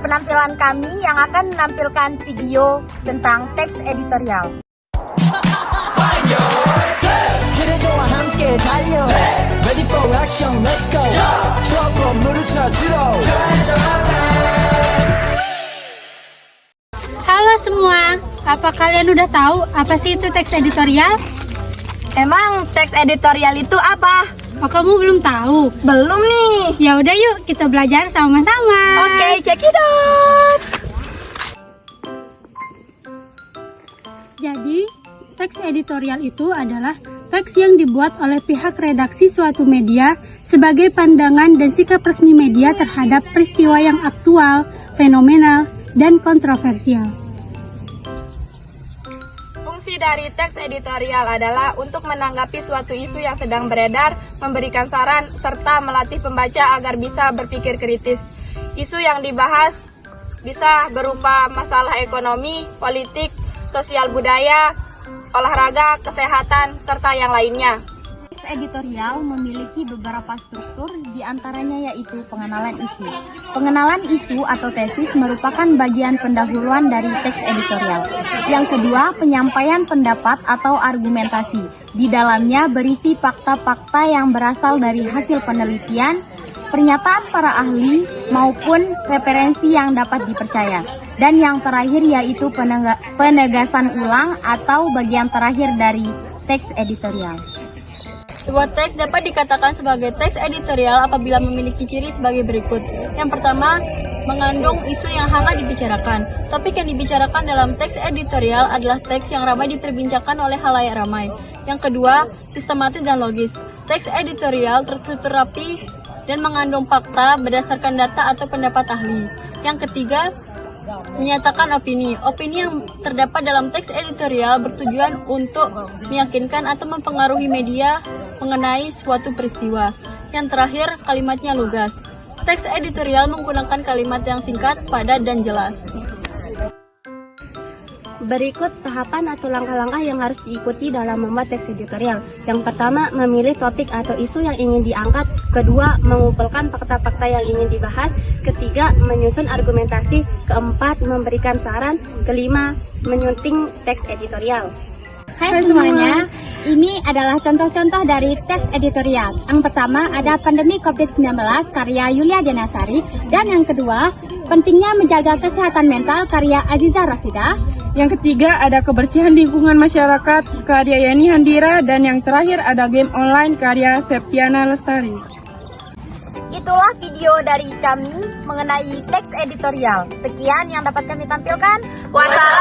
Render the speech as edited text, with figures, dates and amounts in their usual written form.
penampilan kami yang akan menampilkan video tentang teks editorial. 트레저와 함께 달려 Ready for action, let's go 추억 건물을 찾으러 Halo semua, apa kalian udah tahu apa sih itu teks editorial? Emang teks editorial itu apa? Oh, kamu belum tahu? Belum nih. Ya udah yuk kita belajar sama-sama. Oke, check it out. Jadi, teks editorial itu adalah teks yang dibuat oleh pihak redaksi suatu media sebagai pandangan dan sikap resmi media terhadap peristiwa yang aktual, fenomenal, dan kontroversial. Fungsi dari teks editorial adalah untuk menanggapi suatu isu yang sedang beredar, memberikan saran, serta melatih pembaca agar bisa berpikir kritis. Isu yang dibahas bisa berupa masalah ekonomi, politik, sosial budaya, olahraga, kesehatan, serta yang lainnya. Teks editorial memiliki beberapa struktur, diantaranya yaitu pengenalan isu. Pengenalan isu atau tesis merupakan bagian pendahuluan dari teks editorial. Yang kedua, penyampaian pendapat atau argumentasi. Di dalamnya berisi fakta-fakta yang berasal dari hasil penelitian, pernyataan para ahli, maupun referensi yang dapat dipercaya. Dan yang terakhir yaitu penegasan ulang atau bagian terakhir dari teks editorial. Sebuah teks dapat dikatakan sebagai teks editorial apabila memiliki ciri sebagai berikut. Yang pertama, mengandung isu yang hangat dibicarakan. Topik yang dibicarakan dalam teks editorial adalah teks yang ramai diperbincangkan oleh khalayak ramai. Yang kedua, sistematis dan logis. Teks editorial terstruktur rapi dan mengandung fakta berdasarkan data atau pendapat ahli. Yang ketiga, menyatakan opini. Opini yang terdapat dalam teks editorial bertujuan untuk meyakinkan atau mempengaruhi media mengenai suatu peristiwa. Yang terakhir, kalimatnya lugas. Teks editorial menggunakan kalimat yang singkat, padat, dan jelas. Berikut tahapan atau langkah-langkah yang harus diikuti dalam membuat teks editorial. Yang pertama, memilih topik atau isu yang ingin diangkat. Kedua, mengumpulkan fakta-fakta yang ingin dibahas. Ketiga, menyusun argumentasi. Keempat, memberikan saran. Kelima, menyunting teks editorial. Hai semuanya, ini adalah contoh-contoh dari teks editorial. Yang pertama ada pandemi COVID-19 karya Yulia Denasari. Dan yang kedua, pentingnya menjaga kesehatan mental karya Aziza Rasidah. Yang ketiga ada kebersihan lingkungan masyarakat karya Yani Handira. Dan yang terakhir ada game online karya Septiana Lestari. Itulah video dari kami mengenai teks editorial. Sekian yang dapat kami tampilkan. Wassalamualaikum.